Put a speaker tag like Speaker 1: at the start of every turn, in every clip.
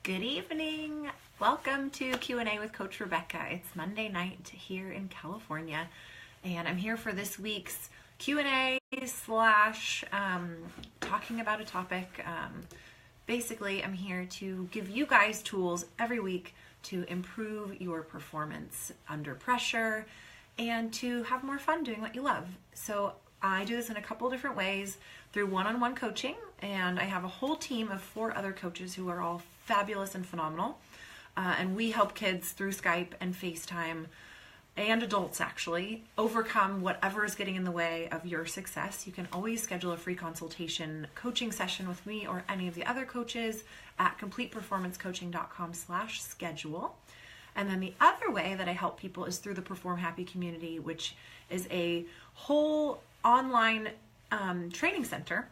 Speaker 1: Good evening. Welcome to Q&A with Coach Rebecca. It's Monday night here in California, and I'm here for this week's Q&A slash talking about a topic. Basically, I'm here to give you guys tools every week to improve your performance under pressure and to have more fun doing what you love. So I do this in a couple different ways through one-on-one coaching, and I have a whole team of 4 other coaches who are all fabulous and phenomenal. And we help kids through Skype and FaceTime, and adults actually, overcome whatever is getting in the way of your success. You can always schedule a free consultation coaching session with me or any of the other coaches at completeperformancecoaching.com/schedule. And then the other way that I help people is through the Perform Happy community, which is a whole online training center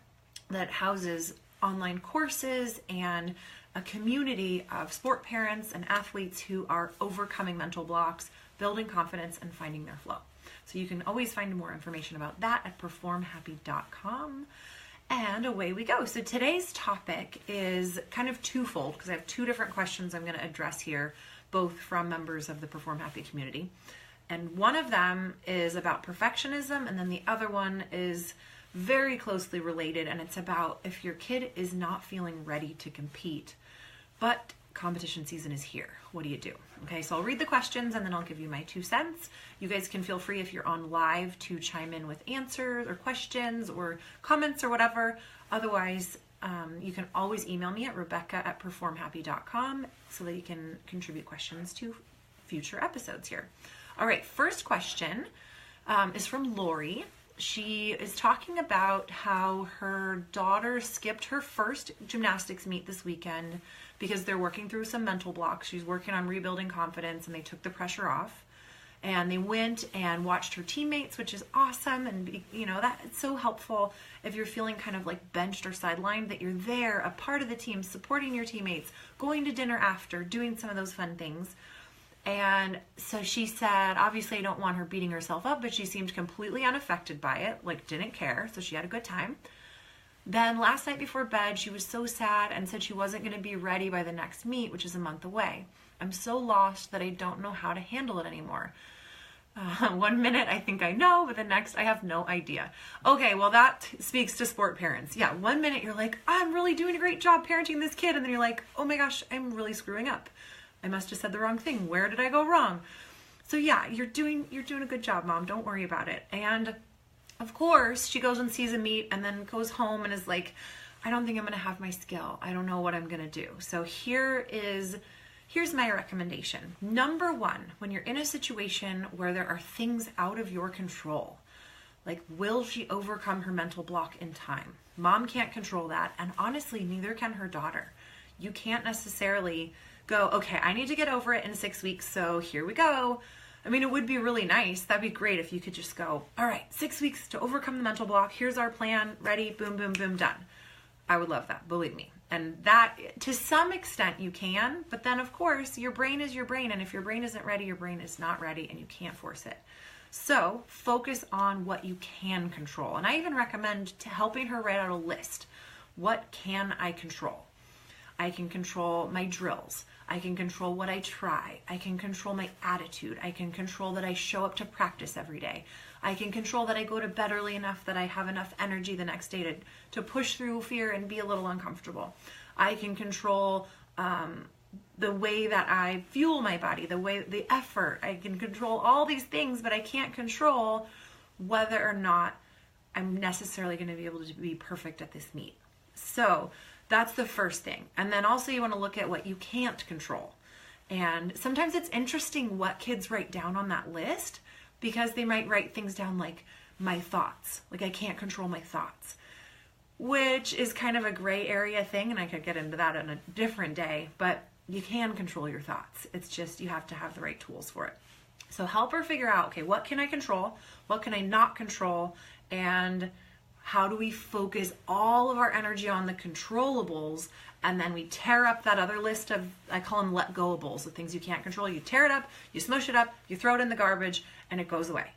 Speaker 1: that houses online courses and a community of sport parents and athletes who are overcoming mental blocks, building confidence, and finding their flow. So you can always find more information about that at performhappy.com. And away we go. So today's topic is kind of twofold because I have 2 different questions I'm going to address here, both from members of the Perform Happy community. And one of them is about perfectionism, and then the other one is very closely related, and it's about if your kid is not feeling ready to compete, but competition season is here. What do you do? Okay, so I'll read the questions and then I'll give you my 2 cents. You guys can feel free if you're on live to chime in with answers or questions or comments or whatever. Otherwise, you can always email me at rebecca@performhappy.com so that you can contribute questions to future episodes here. All right, first question is from Lori. She is talking about how her daughter skipped her first gymnastics meet this weekend because they're working through some mental blocks. She's working on rebuilding confidence, and they took the pressure off. And they went and watched her teammates, which is awesome. And, you know, that's so helpful if you're feeling kind of like benched or sidelined, that you're there, a part of the team, supporting your teammates, going to dinner after, doing some of those fun things. And so she said, obviously I don't want her beating herself up, but she seemed completely unaffected by it, like didn't care. So she had a good time. Then last night before bed, she was so sad and said she wasn't going to be ready by the next meet, which is a month away. I'm so lost that I don't know how to handle it anymore. 1 minute I think I know, but the next I have no idea. Okay, well that speaks to sport parents. Yeah, 1 minute you're like, I'm really doing a great job parenting this kid. And then you're like, oh my gosh, I'm really screwing up. I must have said the wrong thing. Where did I go wrong? So yeah, you're doing a good job, Mom. Don't worry about it. And of course, she goes and sees a meet and then goes home and is like, I don't think I'm going to have my skill. I don't know what I'm going to do. So here's my recommendation. Number 1, when you're in a situation where there are things out of your control, like will she overcome her mental block in time? Mom can't control that. And honestly, neither can her daughter. You can't necessarily go, okay, I need to get over it in 6 weeks, so here we go. I mean, it would be really nice. That'd be great if you could just go, all right, 6 weeks to overcome the mental block. Here's our plan. Ready, boom, boom, boom, done. I would love that, believe me. And that, to some extent, you can. But then, of course, your brain is your brain. And if your brain isn't ready, your brain is not ready, and you can't force it. So focus on what you can control. And I even recommend helping her write out a list. What can I control? I can control my drills. I can control what I try. I can control my attitude. I can control that I show up to practice every day. I can control that I go to bed early enough that I have enough energy the next day to push through fear and be a little uncomfortable. I can control the way that I fuel my body, the effort. I can control all these things, but I can't control whether or not I'm necessarily going to be able to be perfect at this meet. So that's the first thing. And then also you want to look at what you can't control. And sometimes it's interesting what kids write down on that list, because they might write things down like my thoughts. Like, I can't control my thoughts, which is kind of a gray area thing. And I could get into that on a different day, but you can control your thoughts. It's just, you have to have the right tools for it. So help her figure out, okay, what can I control? What can I not control? And how do we focus all of our energy on the controllables, and then we tear up that other list of, I call them let goables, the things you can't control. You tear it up, you smush it up, you throw it in the garbage, and it goes away.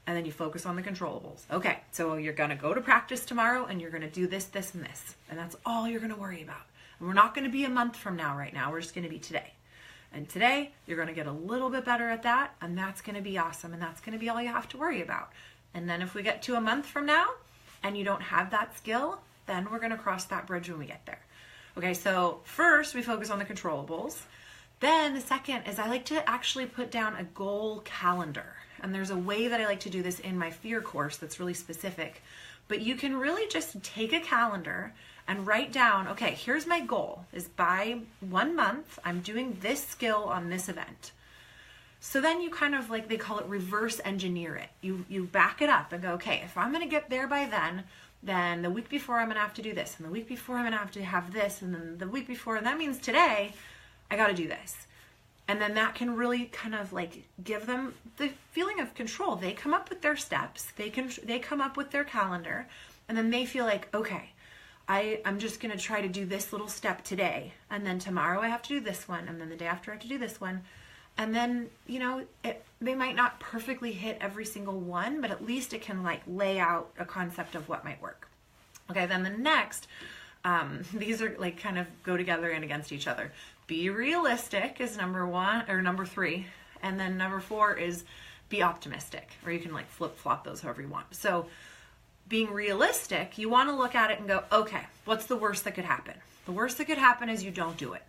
Speaker 1: And then you focus on the controllables. Okay, so you're going to go to practice tomorrow, and you're going to do this, this, and this. And that's all you're going to worry about. And we're not going to be a month from now right now. We're just going to be today. And today, you're going to get a little bit better at that, and that's going to be awesome, and that's going to be all you have to worry about. And then if we get to a month from now, and you don't have that skill, then we're going to cross that bridge when we get there. Okay, so first, we focus on the controllables. Then the second is I like to actually put down a goal calendar. And there's a way that I like to do this in my fear course that's really specific. But you can really just take a calendar and write down, okay, here's my goal, is by 1 month, I'm doing this skill on this event. So then you kind of, like they call it, reverse engineer it. You back it up and go, okay, if I'm going to get there by then the week before I'm going to have to do this, and the week before I'm going to have to have this, and then the week before, and that means today, I got to do this. And then that can really kind of like give them the feeling of control. They come up with their steps, they come up with their calendar, and then they feel like, okay, I'm just going to try to do this little step today, and then tomorrow I have to do this one, and then the day after I have to do this one. And then, they might not perfectly hit every single one, but at least it can like lay out a concept of what might work. Okay, then the next, these are like kind of go together and against each other. Be realistic is number 3. And then number 4 is be optimistic, or you can like flip-flop those however you want. So being realistic, you want to look at it and go, okay, what's the worst that could happen? The worst that could happen is you don't do it.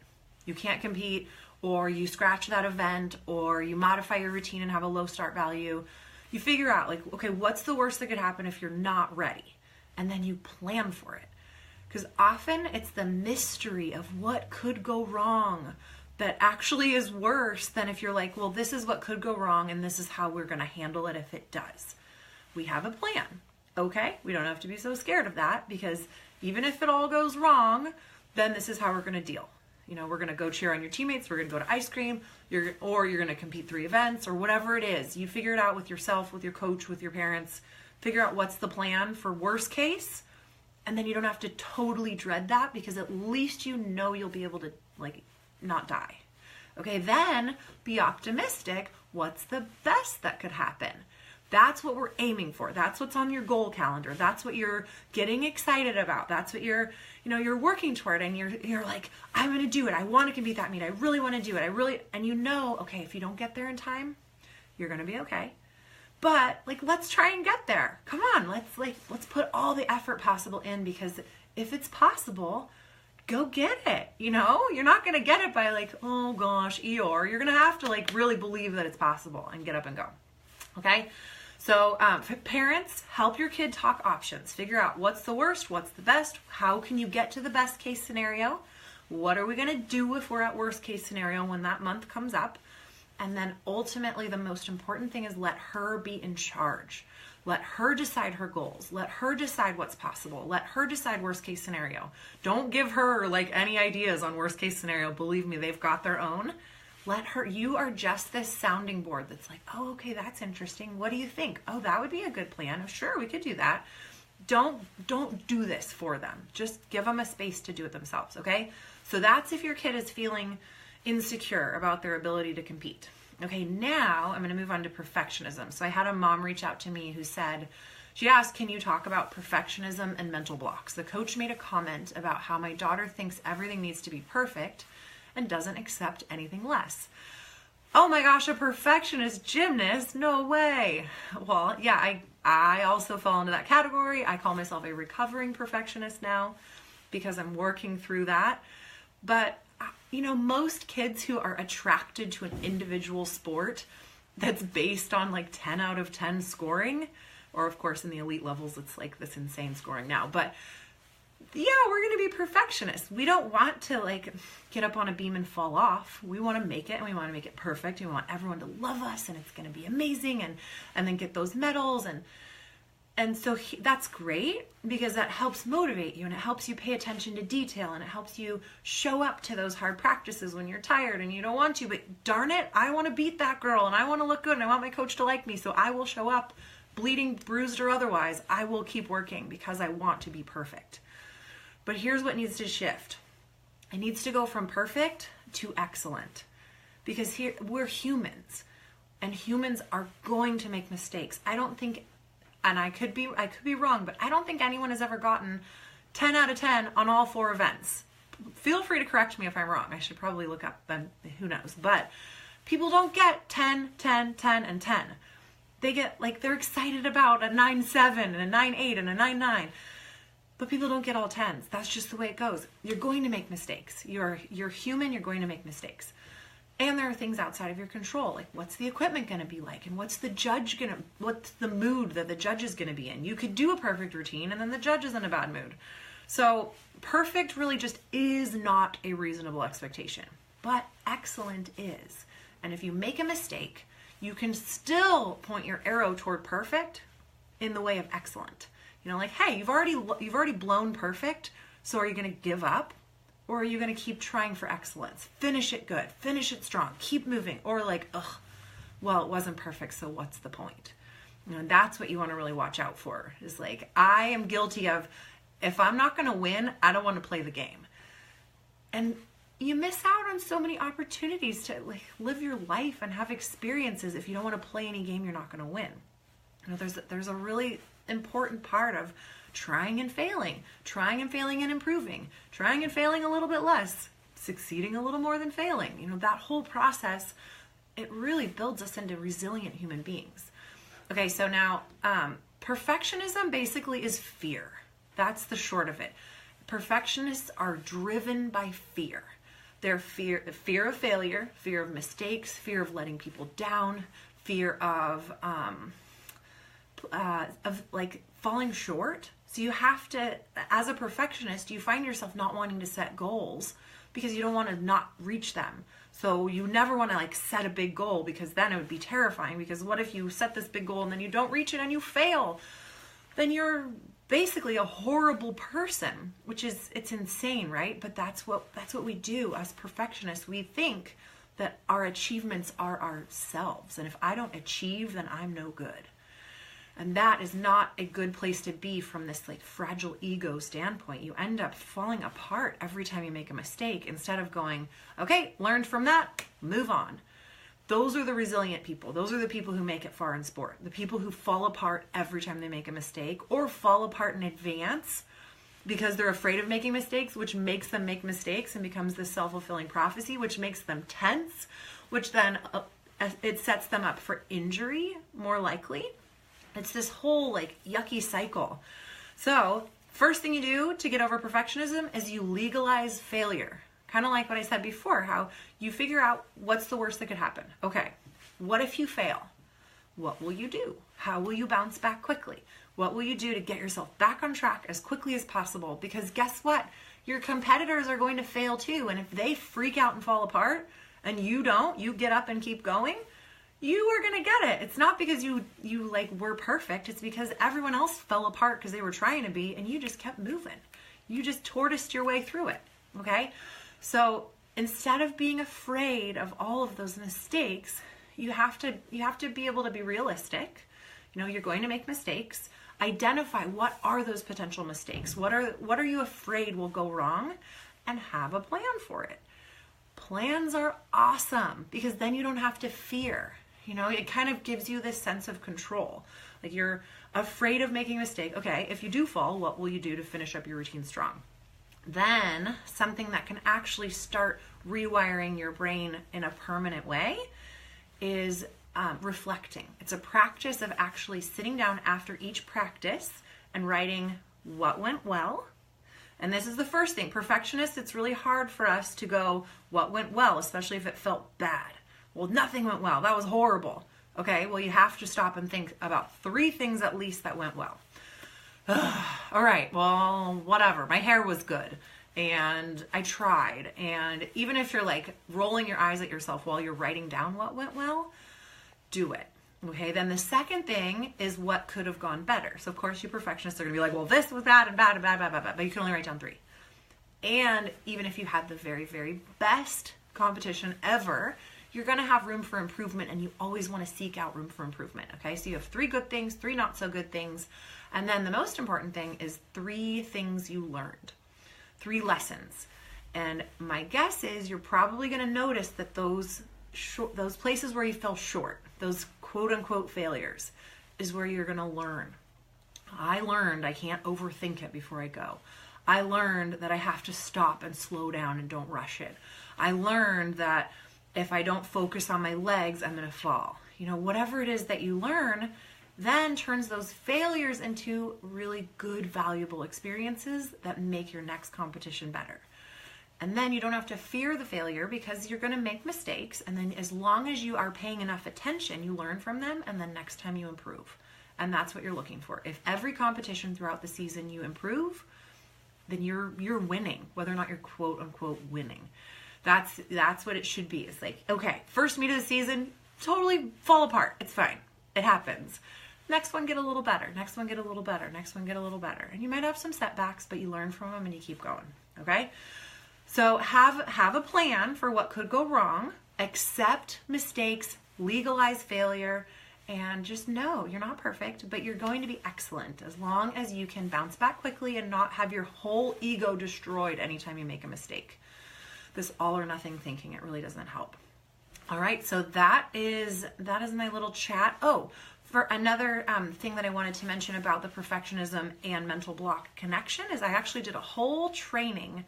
Speaker 1: You can't compete, or you scratch that event, or you modify your routine and have a low start value. You figure out like, okay, what's the worst that could happen if you're not ready? And then you plan for it. Because often it's the mystery of what could go wrong that actually is worse than if you're like, well, this is what could go wrong and this is how we're going to handle it if it does. We have a plan. Okay, we don't have to be so scared of that, because even if it all goes wrong, then this is how we're going to deal. We're going to go cheer on your teammates, we're going to go to ice cream, or you're going to compete 3 events, or whatever it is. You figure it out with yourself, with your coach, with your parents. Figure out what's the plan for worst case, and then you don't have to totally dread that, because at least you'll be able to like not die. Okay, then be optimistic. What's the best that could happen? That's what we're aiming for. That's what's on your goal calendar. That's what you're getting excited about. That's what you're working toward, and you're like, I'm going to do it. I want to compete that meet. I really want to do it. And okay, if you don't get there in time, you're going to be okay. But like, let's try and get there. Come on, let's put all the effort possible in, because if it's possible, go get it. You're not going to get it by like, oh gosh, Eeyore. You're going to have to like really believe that it's possible and get up and go. Okay. So parents, help your kid talk options. Figure out what's the worst, what's the best, how can you get to the best case scenario? What are we going to do if we're at worst case scenario when that month comes up? And then ultimately the most important thing is let her be in charge. Let her decide her goals. Let her decide what's possible. Let her decide worst case scenario. Don't give her like any ideas on worst case scenario. Believe me, they've got their own. Let her, you are just this sounding board that's like, oh, okay, that's interesting. What do you think? Oh, that would be a good plan. Oh, sure, we could do that. Don't do this for them. Just give them a space to do it themselves, okay? So that's if your kid is feeling insecure about their ability to compete. Okay, now I'm going to move on to perfectionism. So I had a mom reach out to me who said, she asked, can you talk about perfectionism and mental blocks? The coach made a comment about how my daughter thinks everything needs to be perfect and doesn't accept anything less. Oh my gosh, a perfectionist gymnast? No way. Well, yeah, I also fall into that category. I call myself a recovering perfectionist now because I'm working through that. But, most kids who are attracted to an individual sport that's based on like 10 out of 10 scoring, or of course in the elite levels, it's like this insane scoring now, but yeah, we're going to be perfectionists. We don't want to like get up on a beam and fall off. We want to make it, and we want to make it perfect. We want everyone to love us, and it's going to be amazing, and then get those medals. And so that's great, because that helps motivate you, and it helps you pay attention to detail, and it helps you show up to those hard practices when you're tired and you don't want to. But darn it, I want to beat that girl, and I want to look good, and I want my coach to like me. So I will show up, bleeding, bruised, or otherwise. I will keep working because I want to be perfect. But here's what needs to shift. It needs to go from perfect to excellent, because here we're humans, and humans are going to make mistakes. I don't think, and I could be wrong, but I don't think anyone has ever gotten 10 out of 10 on all 4 events. feel free to correct me if I'm wrong. I should probably look up, who knows. But people don't get 10, 10, 10, and 10. They get, like, they're excited about a 9.7 and a 9.8 and a 9.9. But people don't get all 10s. That's just the way it goes. You're going to make mistakes. You're human. You're going to make mistakes. And there are things outside of your control, like what's the equipment going to be like, and what's the mood that the judge is going to be in. You could do a perfect routine, and then the judge is in a bad mood. So perfect really just is not a reasonable expectation, but excellent is. And if you make a mistake, you can still point your arrow toward perfect in the way of excellent. You know, like, hey, you've already blown perfect, so are you going to give up? Or are you going to keep trying for excellence? Finish it good. Finish it strong. Keep moving. Or like, ugh, well, it wasn't perfect, so what's the point? You know, and that's what you want to really watch out for. Is like, I am guilty of, if I'm not going to win, I don't want to play the game. And you miss out on so many opportunities to like live your life and have experiences if you don't want to play any game you're not going to win. You know, there's a really important part of trying and failing and improving, trying and failing a little bit less, succeeding a little more than failing. You know, that whole process, it really builds us into resilient human beings. Okay, so now perfectionism basically is fear. That's the short of it. Perfectionists are driven by fear. They're fear of failure, fear of mistakes, fear of letting people down, fear of like falling short. So you have to, as a perfectionist, you find yourself not wanting to set goals because you don't want to not reach them. So you never want to like set a big goal, because then it would be terrifying, because what if you set this big goal and then you don't reach it and you fail? Then you're basically a horrible person, it's insane, right? But that's what we do as perfectionists. We think that our achievements are ourselves. And if I don't achieve, then I'm no good. And that is not a good place to be from this like fragile ego standpoint. You end up falling apart every time you make a mistake, instead of going, okay, learned from that, move on. Those are the resilient people. Those are the people who make it far in sport. The people who fall apart every time they make a mistake, or fall apart in advance because they're afraid of making mistakes, which makes them make mistakes and becomes this self-fulfilling prophecy, which makes them tense, which then it sets them up for injury more likely. It's this whole like yucky cycle. So first thing you do to get over perfectionism is you legalize failure. Kind of like what I said before, how you figure out what's the worst that could happen. Okay, what if you fail? What will you do? How will you bounce back quickly? What will you do to get yourself back on track as quickly as possible? Because guess what? Your competitors are going to fail too. And if they freak out and fall apart and you don't, you get up and keep going, you are going to get it. It's not because you like were perfect. It's because everyone else fell apart because they were trying to be, and you just kept moving. You just tortoised your way through it. Okay? So instead of being afraid of all of those mistakes, you have to be able to be realistic. You know, you're going to make mistakes. Identify what are those potential mistakes. What are you afraid will go wrong, and have a plan for it. Plans are awesome because then you don't have to fear. You know, it kind of gives you this sense of control. Like, you're afraid of making a mistake. Okay, if you do fall, what will you do to finish up your routine strong? Then something that can actually start rewiring your brain in a permanent way is reflecting. It's a practice of actually sitting down after each practice and writing what went well. And this is the first thing. Perfectionists, it's really hard for us to go, what went well, especially if it felt bad. Well, nothing went well. That was horrible. Okay, well, you have to stop and think about 3 things at least that went well. All right, well, whatever. My hair was good, and I tried. And even if you're like rolling your eyes at yourself while you're writing down what went well, do it. Okay, then the second thing is what could have gone better. So of course you perfectionists are gonna be like, well, this was bad and bad and bad, bad, bad, bad, but you can only write down 3. And even if you had the very, very best competition ever, you're gonna have room for improvement, and you always wanna seek out room for improvement, okay? So you have 3 good things, 3 not so good things, and then the most important thing is 3 things you learned, 3 lessons. And my guess is you're probably gonna notice that those places where you fell short, those quote-unquote failures, is where you're going to learn. I learned I can't overthink it before I go. I learned that I have to stop and slow down and don't rush it. I learned that if I don't focus on my legs, I'm going to fall. You know, whatever it is that you learn then turns those failures into really good, valuable experiences that make your next competition better. And then you don't have to fear the failure because you're going to make mistakes. And then as long as you are paying enough attention, you learn from them. And then next time you improve. And that's what you're looking for. If every competition throughout the season you improve, then you're winning, whether or not you're quote unquote winning. That's what it should be. It's like, okay, first meet of the season, totally fall apart. It's fine. It happens. Next one, get a little better. Next one, get a little better. Next one, get a little better. And you might have some setbacks, but you learn from them and you keep going. Okay? So have a plan for what could go wrong. Accept mistakes, legalize failure, and just know you're not perfect, but you're going to be excellent as long as you can bounce back quickly and not have your whole ego destroyed anytime you make a mistake. This all or nothing thinking, it really doesn't help. All right, so that is my little chat. Oh, for another thing that I wanted to mention about the perfectionism and mental block connection is I actually did a whole training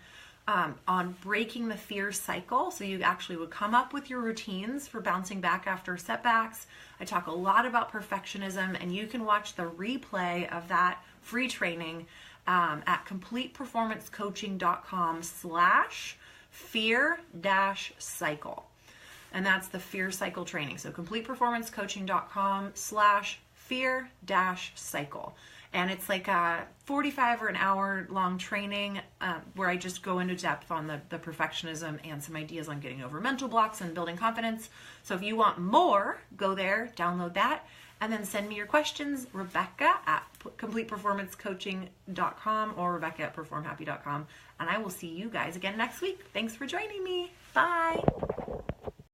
Speaker 1: on breaking the fear cycle. So you actually would come up with your routines for bouncing back after setbacks. I talk a lot about perfectionism, and you can watch the replay of that free training at completeperformancecoaching.com/fear-cycle. And that's the fear cycle training. So completeperformancecoaching.com/fear-cycle. And it's like a 45 or an hour long training where I just go into depth on the perfectionism and some ideas on getting over mental blocks and building confidence. So if you want more, go there, download that, and then send me your questions, Rebecca at completeperformancecoaching.com or Rebecca at performhappy.com. And I will see you guys again next week. Thanks for joining me. Bye.